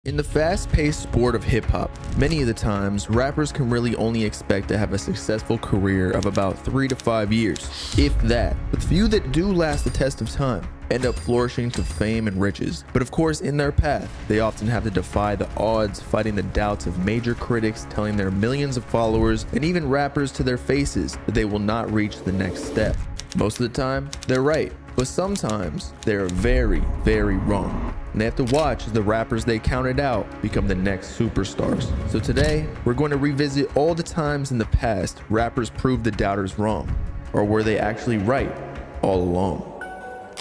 In the fast-paced sport of hip-hop, many of the times, rappers can really only expect to have a successful career of about 3 to 5 years, if that. But few that do last the test of time end up flourishing to fame and riches. But of course, in their path, they often have to defy the odds, fighting the doubts of major critics telling their millions of followers and even rappers to their faces that they will not reach the next step. Most of the time, they're right, but sometimes they're very, very wrong. And they have to watch as the rappers they counted out become the next superstars. So today, we're going to revisit all the times in the past rappers proved the doubters wrong, or were they actually right all along?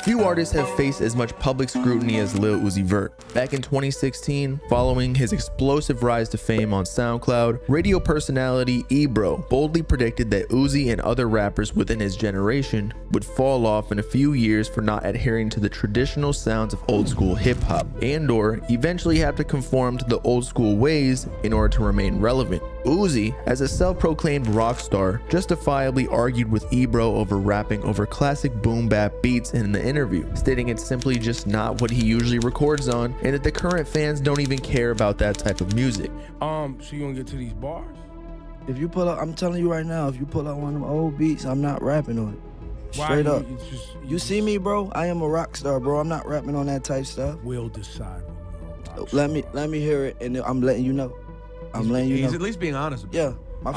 Few artists have faced as much public scrutiny as Lil Uzi Vert. Back in 2016, following his explosive rise to fame on SoundCloud, radio personality Ebro boldly predicted that Uzi and other rappers within his generation would fall off in a few years for not adhering to the traditional sounds of old school hip hop, and/or eventually have to conform to the old school ways in order to remain relevant. Uzi, as a self-proclaimed rock star, justifiably argued with Ebro over rapping over classic boom bap beats in the interview, stating it's simply just not what he usually records on and that the current fans don't even care about that type of music. So you gonna get to these bars? If you pull up, I'm telling you right now, if you pull out one of them old beats, I'm not rapping on it. Straight up. You see me, bro? I am a rock star, bro. I'm not rapping on that type stuff. We'll decide. Let me hear it, and I'm letting you know. I'm letting you know. He's at least being honest with you. Yeah. My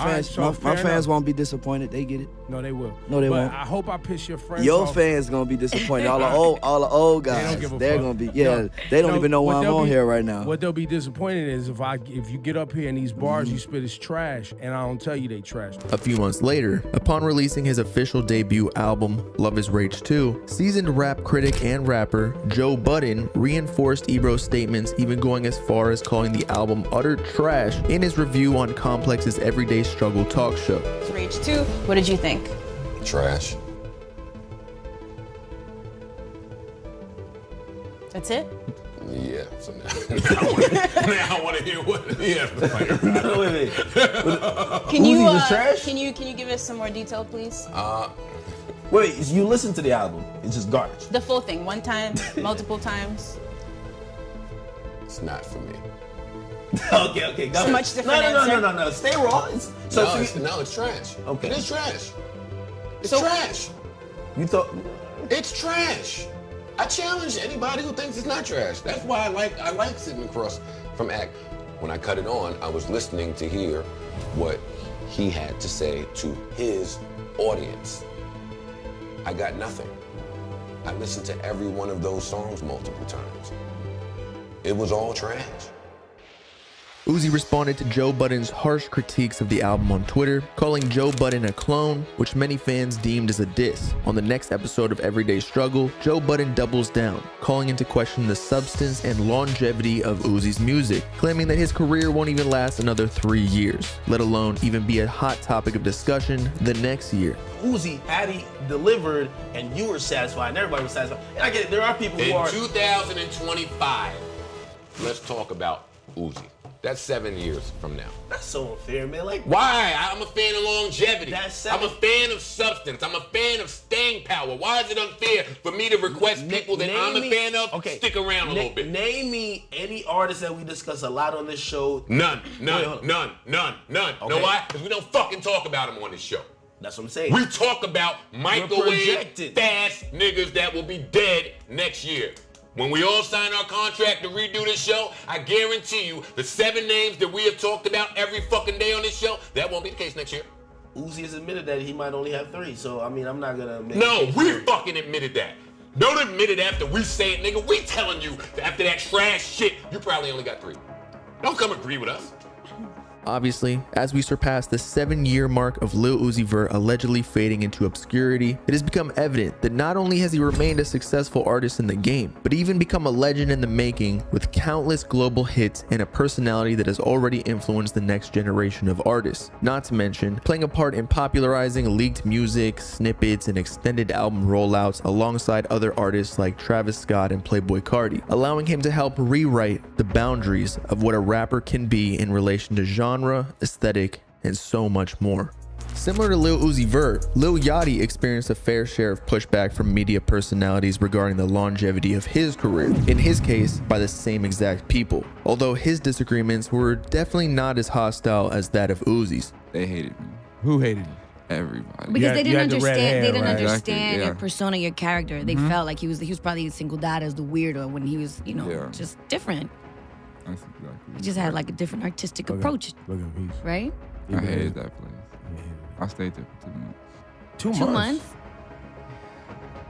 fans won't be disappointed. They get it. No, they will. No, they won't. I hope I piss your friends Your off. fans gonna be disappointed. all the old guys. They're gonna be. Yeah. No, they don't even know why I'm on here right now. What they'll be disappointed is if you get up here and these bars you spit is trash, and I don't tell you they trash. A few months later, upon releasing his official debut album, Love Is Rage 2, seasoned rap critic and rapper Joe Budden reinforced Ebro's statements, even going as far as calling the album utter trash in his review on Complex's Everyday Struggle talk show. Rage 2, what did you think? Trash. That's it? Yeah. So now I want to hear what he has to say about it. Can you Uzi was trash? Can you give us some more detail, please? Wait, you listen to the album? It's just garbage. The full thing, one time, multiple times. It's not for me. Okay, got it. Much different answer. No. Stay raw. It's trash. Okay. It is trash. It's trash. You thought it's trash. I challenge anybody who thinks it's not trash. That's why I like sitting across from Act. When I cut it on, I was listening to hear what he had to say to his audience. I got nothing. I listened to every one of those songs multiple times. It was all trash. Uzi responded to Joe Budden's harsh critiques of the album on Twitter, calling Joe Budden a clone, which many fans deemed as a diss. On the next episode of Everyday Struggle, Joe Budden doubles down, calling into question the substance and longevity of Uzi's music, claiming that his career won't even last another 3 years, let alone even be a hot topic of discussion the next year. Uzi, had he delivered and you were satisfied and everybody was satisfied. And I get it, there are people who are... In 2025, let's talk about Uzi. That's 7 years from now. That's so unfair, man. Like, why? I'm a fan of longevity. I'm a fan of substance. I'm a fan of staying power. Why is it unfair for me to request people that I'm a fan of stick around a little bit? Name me any artist that we discuss a lot on this show. None. None. Okay. Know why? Because we don't fucking talk about them on this show. That's what I'm saying. We talk about microwave fast niggas that will be dead next year. When we all sign our contract to redo this show, I guarantee you the 7 names that we have talked about every fucking day on this show, that won't be the case next year. Uzi has admitted that he might only have 3, so I mean, I'm not gonna make we fucking admitted that. Don't admit it after we say it, nigga. We telling you after that trash shit, you probably only got 3. Don't come agree with us. Obviously, as we surpass the 7-year mark of Lil Uzi Vert allegedly fading into obscurity, it has become evident that not only has he remained a successful artist in the game, but even become a legend in the making with countless global hits and a personality that has already influenced the next generation of artists. Not to mention, playing a part in popularizing leaked music, snippets, and extended album rollouts alongside other artists like Travis Scott and Playboi Carti, allowing him to help rewrite the boundaries of what a rapper can be in relation to genre, aesthetic, and so much more. Similar to Lil Uzi Vert, Lil Yachty experienced a fair share of pushback from media personalities regarding the longevity of his career, in his case by the same exact people, although his disagreements were definitely not as hostile as that of Uzi's. They hated me. Who hated him? Everybody. Because they didn't understand. Hair, they didn't right? understand Exactly, your persona, your character. They felt like he was probably singled out as the weirdo when he was, you know, just different. That's exactly. He just had like a different artistic approach, right? I hated that place. I stayed there for 2 months. 2 months?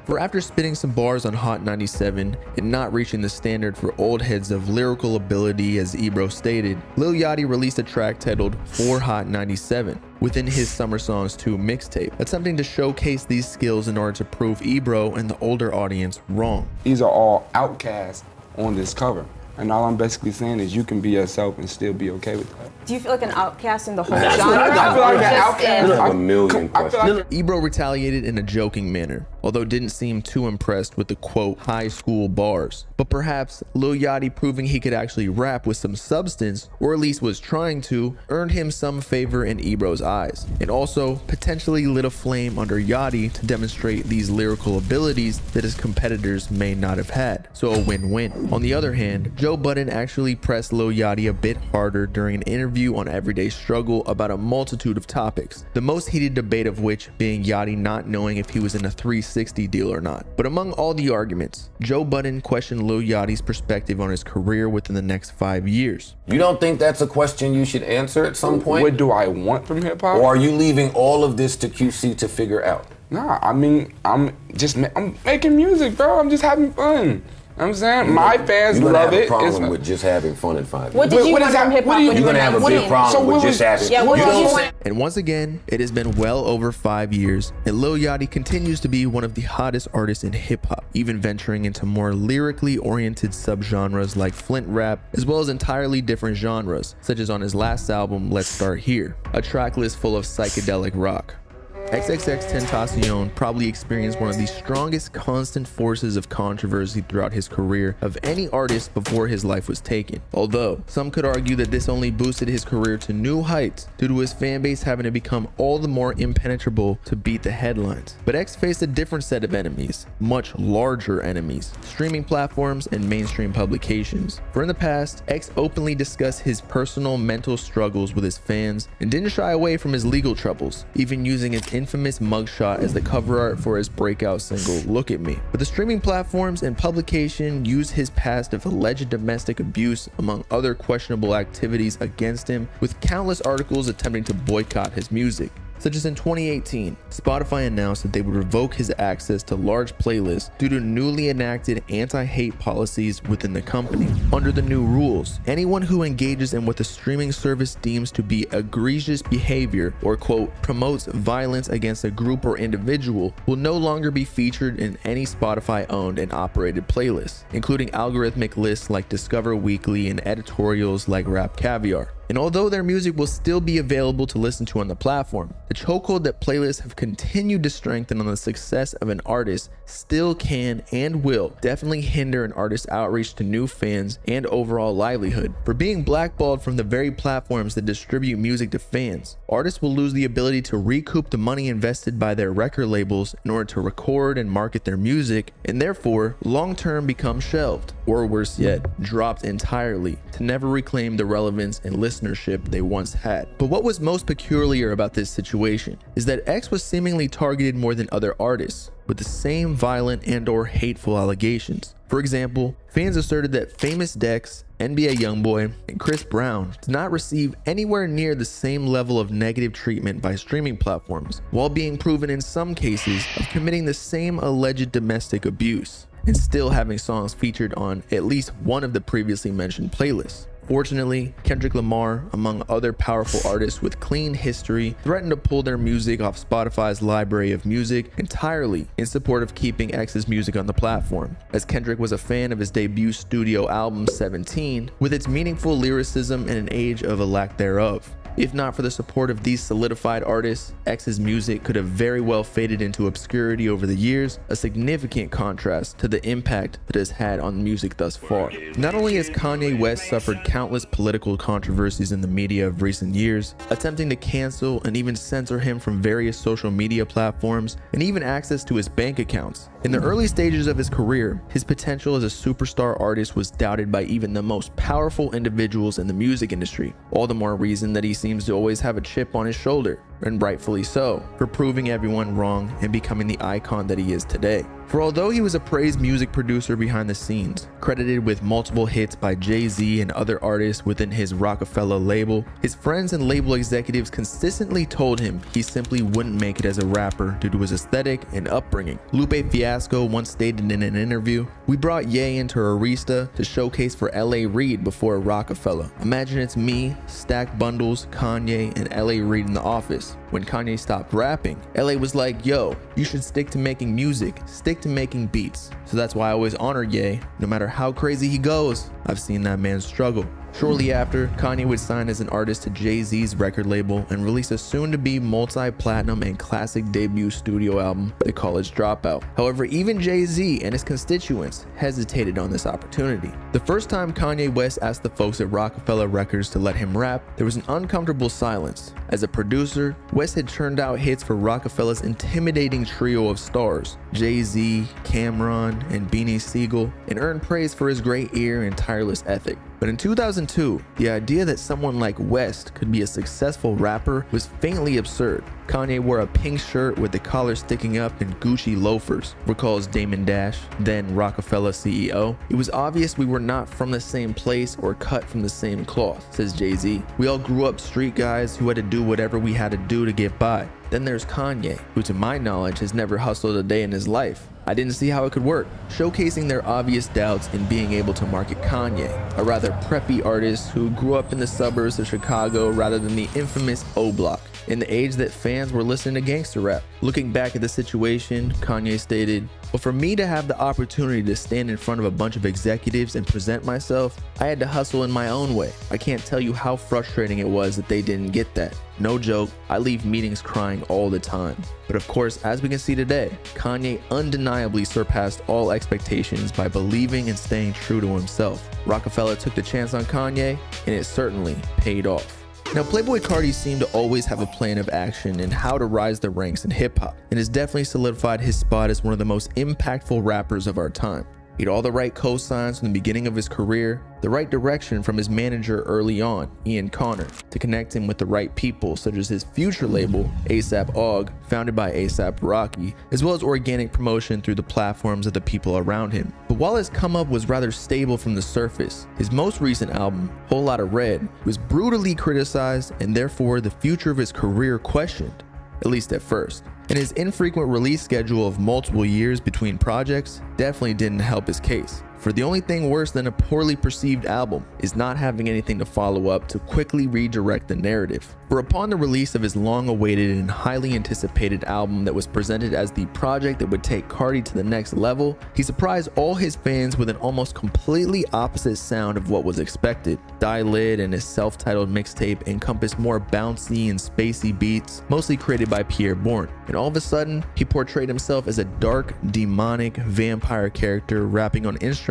For after spitting some bars on Hot 97 and not reaching the standard for old heads of lyrical ability, as Ebro stated, Lil Yachty released a track titled For Hot 97 within his Summer Songs 2 mixtape, attempting to showcase these skills in order to prove Ebro and the older audience wrong. These are all outcasts on this cover. And all I'm basically saying is you can be yourself and still be okay with that. Do you feel like an outcast in the whole I genre? feel like an outcast. I have a million questions. Ebro retaliated in a joking manner, although didn't seem too impressed with the quote high school bars. But perhaps Lil Yachty proving he could actually rap with some substance, or at least was trying to, earned him some favor in Ebro's eyes, and also potentially lit a flame under Yachty to demonstrate these lyrical abilities that his competitors may not have had. So a win-win. On the other hand, Joe Budden actually pressed Lil Yachty a bit harder during an interview on Everyday Struggle about a multitude of topics, the most heated debate of which being Yachty not knowing if he was in a 360 deal or not. But among all the arguments, Joe Budden questioned Lil Yachty's perspective on his career within the next 5 years. You don't think that's a question you should answer at some point? What do I want from hip hop? Or are you leaving all of this to QC to figure out? Nah, I mean, I'm making music, bro. I'm just having fun. I'm saying my fans love it. You're gonna have a problem with just having fun in 5 years. What did you want from hip hop? You're gonna have a big problem with just having. Yeah, what did you want? And once again, it has been well over 5 years, and Lil Yachty continues to be one of the hottest artists in hip hop, even venturing into more lyrically oriented subgenres like Flint rap, as well as entirely different genres, such as on his last album, Let's Start Here, a track list full of psychedelic rock. XXXTentacion probably experienced one of the strongest constant forces of controversy throughout his career of any artist before his life was taken. Although, some could argue that this only boosted his career to new heights due to his fanbase having to become all the more impenetrable to beat the headlines. But X faced a different set of enemies, much larger enemies, streaming platforms and mainstream publications. For in the past, X openly discussed his personal mental struggles with his fans and didn't shy away from his legal troubles, even using his infamous mugshot as the cover art for his breakout single, Look at Me. But the streaming platforms and publication used his past of alleged domestic abuse among other questionable activities against him, with countless articles attempting to boycott his music. Such as in 2018, Spotify announced that they would revoke his access to large playlists due to newly enacted anti-hate policies within the company. Under the new rules, anyone who engages in what the streaming service deems to be egregious behavior or quote, promotes violence against a group or individual will no longer be featured in any Spotify-owned and operated playlists, including algorithmic lists like Discover Weekly and editorials like Rap Caviar. And although their music will still be available to listen to on the platform, the chokehold that playlists have continued to strengthen on the success of an artist still can and will definitely hinder an artist's outreach to new fans and overall livelihood. For being blackballed from the very platforms that distribute music to fans, artists will lose the ability to recoup the money invested by their record labels in order to record and market their music, and therefore long-term become shelved, or worse yet, dropped entirely to never reclaim the relevance and listenership they once had. But what was most peculiar about this situation is that X was seemingly targeted more than other artists with the same violent and/or hateful allegations. For example, fans asserted that Famous Dex, NBA Youngboy, and Chris Brown did not receive anywhere near the same level of negative treatment by streaming platforms, while being proven in some cases of committing the same alleged domestic abuse, and still having songs featured on at least one of the previously mentioned playlists. Fortunately, Kendrick Lamar, among other powerful artists with clean history, threatened to pull their music off Spotify's library of music entirely in support of keeping X's music on the platform, as Kendrick was a fan of his debut studio album 17, with its meaningful lyricism in an age of a lack thereof. If not for the support of these solidified artists, X's music could have very well faded into obscurity over the years, a significant contrast to the impact that it has had on music thus far. Not only has Kanye West suffered countless political controversies in the media of recent years, attempting to cancel and even censor him from various social media platforms and even access to his bank accounts. In the early stages of his career, his potential as a superstar artist was doubted by even the most powerful individuals in the music industry. All the more reason that he seems to always have a chip on his shoulder, and rightfully so, for proving everyone wrong and becoming the icon that he is today. For although he was a praised music producer behind the scenes, credited with multiple hits by Jay-Z and other artists within his Rockefeller label, his friends and label executives consistently told him he simply wouldn't make it as a rapper due to his aesthetic and upbringing. Lupe Fiasco once stated in an interview, "We brought Ye into Arista to showcase for L.A. Reid before Rockefeller. Imagine it's me, Stack Bundles, Kanye, and L.A. Reid in the office. When Kanye stopped rapping, LA was like, yo, you should stick to making music, stick to making beats. So that's why I always honor Ye. No matter how crazy he goes, I've seen that man struggle." Shortly after, Kanye would sign as an artist to Jay-Z's record label and release a soon-to-be multi-platinum and classic debut studio album, The College Dropout. However, even Jay-Z and his constituents hesitated on this opportunity. The first time Kanye West asked the folks at Rockefeller Records to let him rap, there was an uncomfortable silence. As a producer, West had churned out hits for Rockefeller's intimidating trio of stars, Jay-Z, Cameron, and Beanie Siegel, and earned praise for his great ear and tireless ethic. But in 2002, the idea that someone like West could be a successful rapper was faintly absurd. Kanye wore a pink shirt with the collar sticking up and Gucci loafers, recalls Damon Dash, then Rockefeller CEO. "It was obvious we were not from the same place or cut from the same cloth," says Jay-Z. "We all grew up street guys who had to do whatever we had to do to get by. Then there's Kanye, who to my knowledge has never hustled a day in his life. I didn't see how it could work," showcasing their obvious doubts in being able to market Kanye, a rather preppy artist who grew up in the suburbs of Chicago rather than the infamous O Block, in the age that fans were listening to gangster rap. Looking back at the situation, Kanye stated, "But for me to have the opportunity to stand in front of a bunch of executives and present myself, I had to hustle in my own way. I can't tell you how frustrating it was that they didn't get that. No joke, I leave meetings crying all the time." But of course, as we can see today, Kanye undeniably surpassed all expectations by believing and staying true to himself. Rockefeller took the chance on Kanye, and it certainly paid off. Now, Playboi Carti seemed to always have a plan of action in how to rise the ranks in hip-hop, and has definitely solidified his spot as one of the most impactful rappers of our time. He had all the right cosigns from the beginning of his career, the right direction from his manager early on, Ian Connor, to connect him with the right people such as his future label, A$AP Aug, founded by A$AP Rocky, as well as organic promotion through the platforms of the people around him. But while his come up was rather stable from the surface, his most recent album, Whole Lotta Red, was brutally criticized and therefore the future of his career questioned, at least at first. And his infrequent release schedule of multiple years between projects definitely didn't help his case. For the only thing worse than a poorly perceived album is not having anything to follow up to quickly redirect the narrative. For upon the release of his long-awaited and highly anticipated album that was presented as the project that would take Carti to the next level, he surprised all his fans with an almost completely opposite sound of what was expected. Die Lit and his self-titled mixtape encompassed more bouncy and spacey beats, mostly created by Pierre Bourne. And all of a sudden, he portrayed himself as a dark, demonic vampire character rapping on instrumentals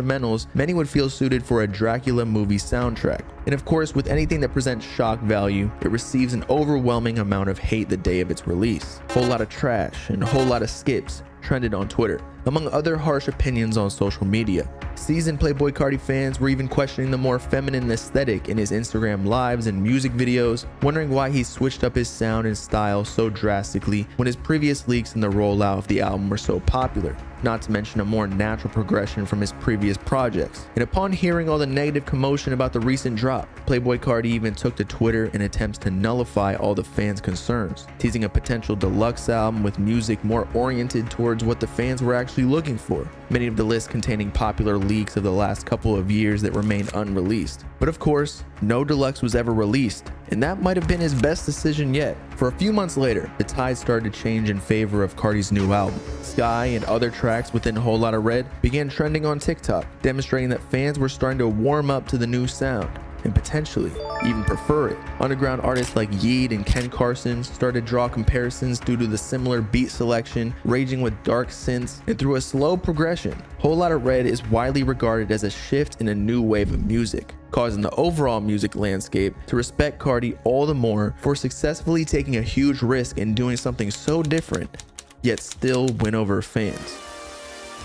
many would feel suited for a Dracula movie soundtrack. And of course, with anything that presents shock value, it receives an overwhelming amount of hate the day of its release. Whole lot of trash and a whole lot of skips trended on Twitter, among other harsh opinions on social media. Seasoned Playboi Carti fans were even questioning the more feminine aesthetic in his Instagram lives and music videos, wondering why he switched up his sound and style so drastically when his previous leaks in the rollout of the album were so popular, not to mention a more natural progression from his previous projects. And upon hearing all the negative commotion about the recent drop, Playboi Carti even took to Twitter in attempts to nullify all the fans' concerns, teasing a potential deluxe album with music more oriented towards what the fans were actually looking for, many of the lists containing popular leaks of the last couple of years that remained unreleased. But of course, no deluxe was ever released, and that might have been his best decision yet. For a few months later, the tide started to change in favor of Carti's new album. Sky and other tracks within Whole Lotta Red began trending on TikTok, demonstrating that fans were starting to warm up to the new sound. and potentially even prefer it. Underground artists like Yeed and Ken Carson started to draw comparisons due to the similar beat selection, ranging with dark synths, and through a slow progression. Whole Lotta Red is widely regarded as a shift in a new wave of music, causing the overall music landscape to respect Carti all the more for successfully taking a huge risk and doing something so different, yet still win over fans.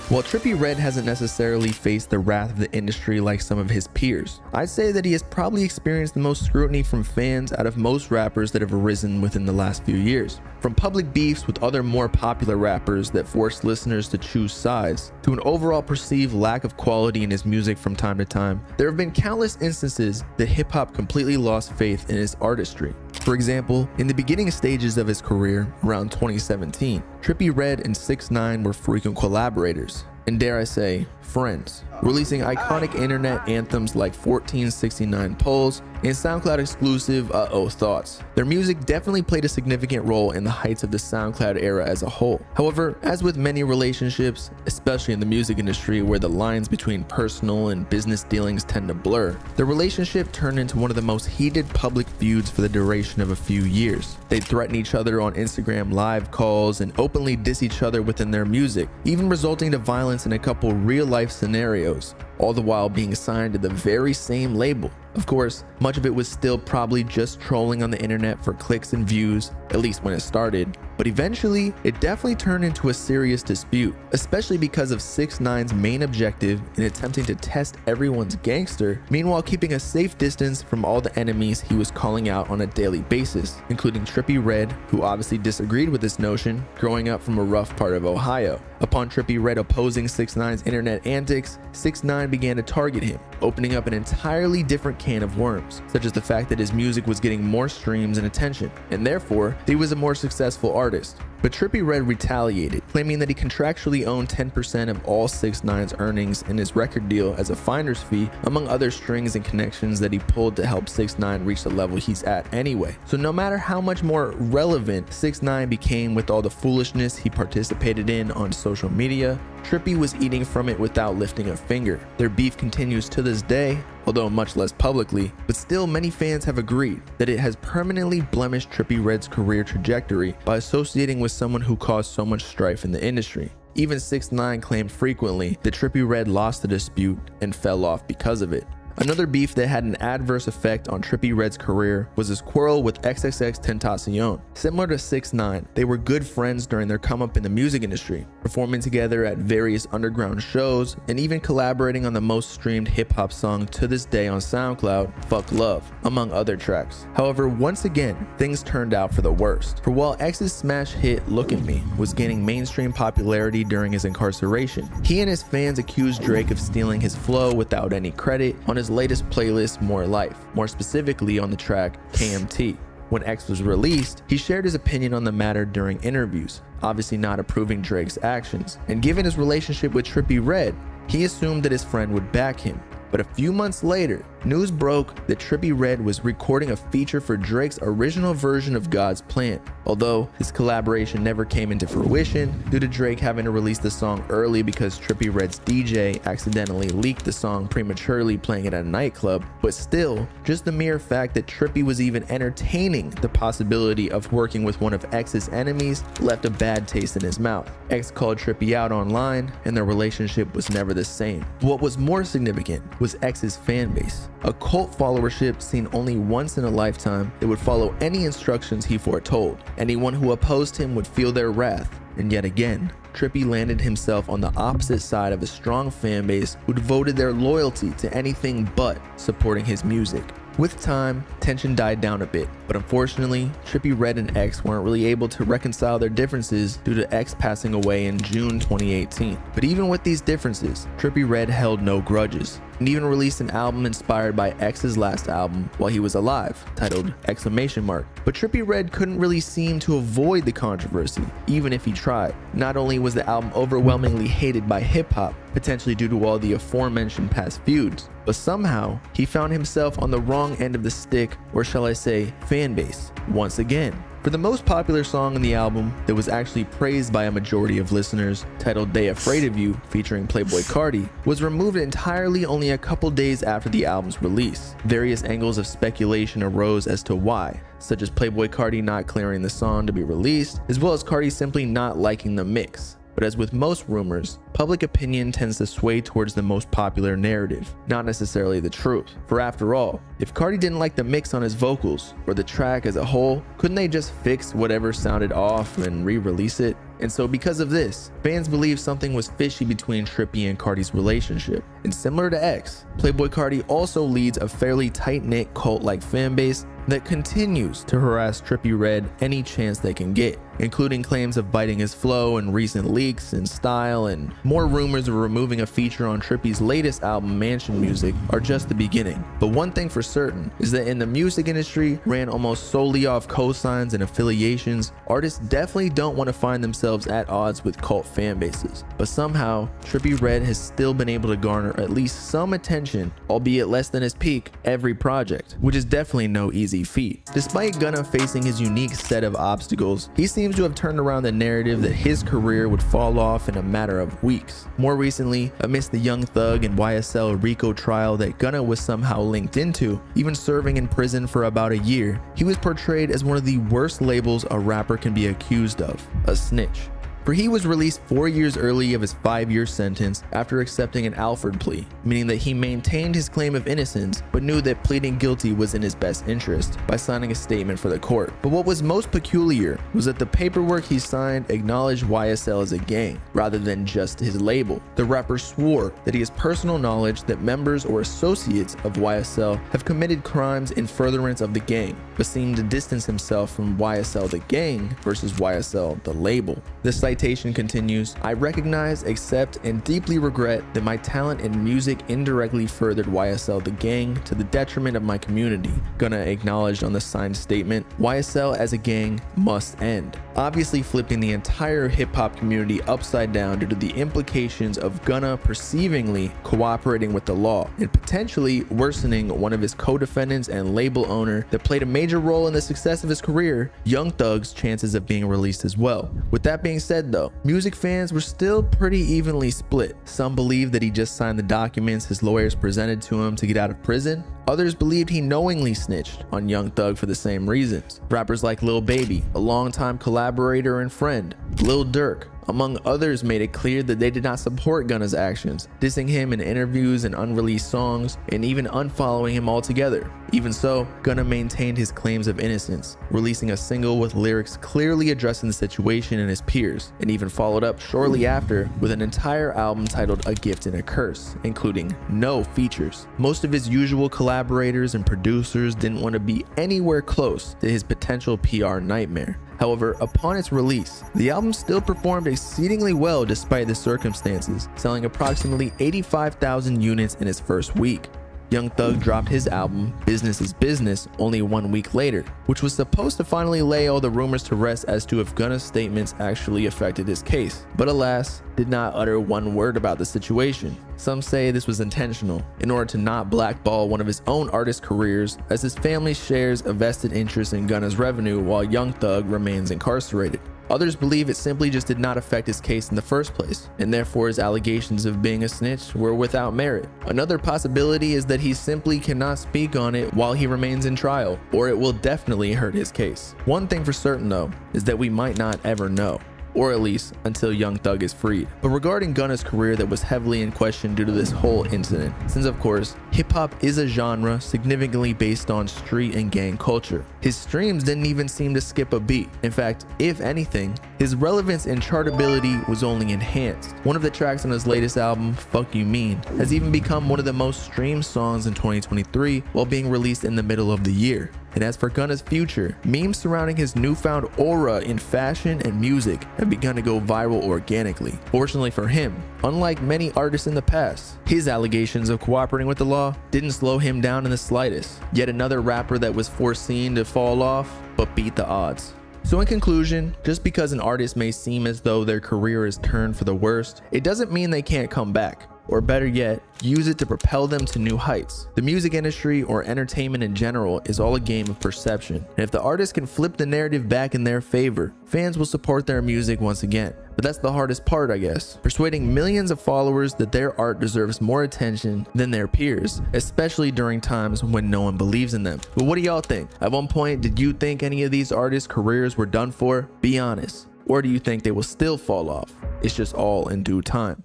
While Trippie Redd hasn't necessarily faced the wrath of the industry like some of his peers, I'd say that he has probably experienced the most scrutiny from fans out of most rappers that have arisen within the last few years. From public beefs with other more popular rappers that forced listeners to choose sides, to an overall perceived lack of quality in his music from time to time, there have been countless instances that hip-hop completely lost faith in his artistry. For example, in the beginning stages of his career, around 2017, Trippie Redd and 6ix9ine were frequent collaborators, and dare I say, friends, releasing iconic internet anthems like 1469 Pulse and SoundCloud exclusive Uh-Oh Thoughts. Their music definitely played a significant role in the heights of the SoundCloud era as a whole. However, as with many relationships, especially in the music industry where the lines between personal and business dealings tend to blur, the relationship turned into one of the most heated public feuds for the duration of a few years. They'd threaten each other on Instagram live calls and openly diss each other within their music, even resulting to violence in a couple real-life scenarios, all the while being signed to the very same label. Of course, much of it was still probably just trolling on the internet for clicks and views, at least when it started, but eventually it definitely turned into a serious dispute, especially because of 6ix9ine's main objective in attempting to test everyone's gangster, meanwhile keeping a safe distance from all the enemies he was calling out on a daily basis, including Trippie Redd, who obviously disagreed with this notion, growing up from a rough part of Ohio. Upon Trippie Redd opposing 6ix9ine's internet antics, 6ix9ine began to target him, opening up an entirely different can of worms, such as the fact that his music was getting more streams and attention, and therefore he was a more successful artist. But Trippie Redd retaliated, claiming that he contractually owned 10% of all 6ix9ine's earnings in his record deal as a finder's fee, among other strings and connections that he pulled to help 6ix9ine reach the level he's at anyway. So no matter how much more relevant 6ix9ine became with all the foolishness he participated in on social media, Trippie was eating from it without lifting a finger. Their beef continues to this day, although much less publicly, but still many fans have agreed that it has permanently blemished Trippie Redd's career trajectory by associating with someone who caused so much strife in the industry. Even 6ix9ine claimed frequently that Trippie Redd lost the dispute and fell off because of it. Another beef that had an adverse effect on Trippie Redd's career was his quarrel with XXXTentacion. Similar to 6ix9ine, they were good friends during their come up in the music industry, performing together at various underground shows and even collaborating on the most streamed hip-hop song to this day on SoundCloud, Fuck Love, among other tracks. However, once again, things turned out for the worst. For while X's smash hit Look at Me was gaining mainstream popularity during his incarceration, he and his fans accused Drake of stealing his flow without any credit on his latest playlist, More Life, more specifically on the track KMT. When X was released, he shared his opinion on the matter during interviews, obviously not approving Drake's actions, and given his relationship with Trippie Redd, he assumed that his friend would back him. But a few months later, news broke that Trippie Redd was recording a feature for Drake's original version of God's Plan, although his collaboration never came into fruition due to Drake having to release the song early because Trippie Redd's DJ accidentally leaked the song prematurely playing it at a nightclub. But still, just the mere fact that Trippie was even entertaining the possibility of working with one of X's enemies left a bad taste in his mouth. X called Trippie out online and their relationship was never the same. What was more significant was X's fan base, a cult followership seen only once in a lifetime that would follow any instructions he foretold. Anyone who opposed him would feel their wrath, and yet again, Trippie landed himself on the opposite side of a strong fan base who devoted their loyalty to anything but supporting his music. With time, tension died down a bit, but unfortunately, Trippie Redd and X weren't really able to reconcile their differences due to X passing away in June 2018. But even with these differences, Trippie Redd held no grudges, and even released an album inspired by X's last album while he was alive, titled Exclamation Mark. But Trippie Redd couldn't really seem to avoid the controversy, even if he tried. Not only was the album overwhelmingly hated by hip-hop, potentially due to all the aforementioned past feuds, but somehow he found himself on the wrong end of the stick, or shall I say fan base, once again. For the most popular song on the album that was actually praised by a majority of listeners, titled They Afraid of You, featuring Playboi Carti, was removed entirely only a couple days after the album's release. Various angles of speculation arose as to why, such as Playboi Carti not clearing the song to be released, as well as Carti simply not liking the mix. But as with most rumors, public opinion tends to sway towards the most popular narrative, not necessarily the truth. For after all, if Carti didn't like the mix on his vocals, or the track as a whole, couldn't they just fix whatever sounded off and re-release it? And so because of this, fans believe something was fishy between Trippie and Carti's relationship. And similar to X, Playboi Carti also leads a fairly tight-knit cult-like fanbase that continues to harass Trippie Redd any chance they can get, including claims of biting his flow and recent leaks in style, and more rumors of removing a feature on Trippie's latest album, Mansion Music, are just the beginning. But one thing for certain is that in the music industry ran almost solely off cosigns and affiliations, artists definitely don't want to find themselves at odds with cult fan bases. But somehow, Trippie Redd has still been able to garner at least some attention, albeit less than his peak, every project, which is definitely no easy feat. Despite Gunna facing his unique set of obstacles, he seems to have turned around the narrative that his career would fall off in a matter of weeks. More recently, amidst the Young Thug and YSL RICO trial that Gunna was somehow linked into, even serving in prison for about a year, he was portrayed as one of the worst labels a rapper can be accused of, a snitch. For he was released 4 years early of his 5-year sentence after accepting an Alford plea, meaning that he maintained his claim of innocence but knew that pleading guilty was in his best interest by signing a statement for the court. But what was most peculiar was that the paperwork he signed acknowledged YSL as a gang rather than just his label. The rapper swore that he has personal knowledge that members or associates of YSL have committed crimes in furtherance of the gang, but seemed to distance himself from YSL the gang versus YSL the label. The citation continues, "I recognize, accept, and deeply regret that my talent in music indirectly furthered YSL the gang to the detriment of my community." Gunna acknowledged on the signed statement, "YSL as a gang must end," obviously flipping the entire hip-hop community upside down due to the implications of Gunna perceivingly cooperating with the law and potentially worsening one of his co-defendants and label owner that played a major role in the success of his career, Young Thug's chances of being released as well. With that being said though, music fans were still pretty evenly split. Some believed that he just signed the documents his lawyers presented to him to get out of prison. Others believed he knowingly snitched on Young Thug for the same reasons. Rappers like Lil Baby, a longtime collaborator and friend, Lil Durk, among others, made it clear that they did not support Gunna's actions, dissing him in interviews and unreleased songs, and even unfollowing him altogether. Even so, Gunna maintained his claims of innocence, releasing a single with lyrics clearly addressing the situation and his peers, and even followed up shortly after with an entire album titled A Gift and a Curse, including no features. Most of his usual collaborators and producers didn't want to be anywhere close to his potential PR nightmare. However, upon its release, the album still performed exceedingly well despite the circumstances, selling approximately 85,000 units in its first week. Young Thug dropped his album, Business is Business, only 1 week later, which was supposed to finally lay all the rumors to rest as to if Gunna's statements actually affected his case, but alas, did not utter one word about the situation. Some say this was intentional, in order to not blackball one of his own artist careers, as his family shares a vested interest in Gunna's revenue while Young Thug remains incarcerated. Others believe it simply just did not affect his case in the first place, and therefore his allegations of being a snitch were without merit. Another possibility is that he simply cannot speak on it while he remains in trial, or it will definitely hurt his case. One thing for certain though, is that we might not ever know, or at least until Young Thug is freed. But regarding Gunna's career that was heavily in question due to this whole incident, since of course, hip-hop is a genre significantly based on street and gang culture, his streams didn't even seem to skip a beat. In fact, if anything, his relevance and chartability was only enhanced. One of the tracks on his latest album, Fuck You Mean, has even become one of the most streamed songs in 2023 while being released in the middle of the year. And as for Gunna's future, memes surrounding his newfound aura in fashion and music have begun to go viral organically. Fortunately for him, unlike many artists in the past, his allegations of cooperating with the law didn't slow him down in the slightest. Yet another rapper that was foreseen to fall off, but beat the odds. So in conclusion, just because an artist may seem as though their career is turned for the worst, it doesn't mean they can't come back. Or better yet, use it to propel them to new heights. The music industry or entertainment in general is all a game of perception. And if the artist can flip the narrative back in their favor, fans will support their music once again. But that's the hardest part, I guess. Persuading millions of followers that their art deserves more attention than their peers, especially during times when no one believes in them. But what do y'all think? At one point, did you think any of these artists' careers were done for? Be honest. Or do you think they will still fall off? It's just all in due time.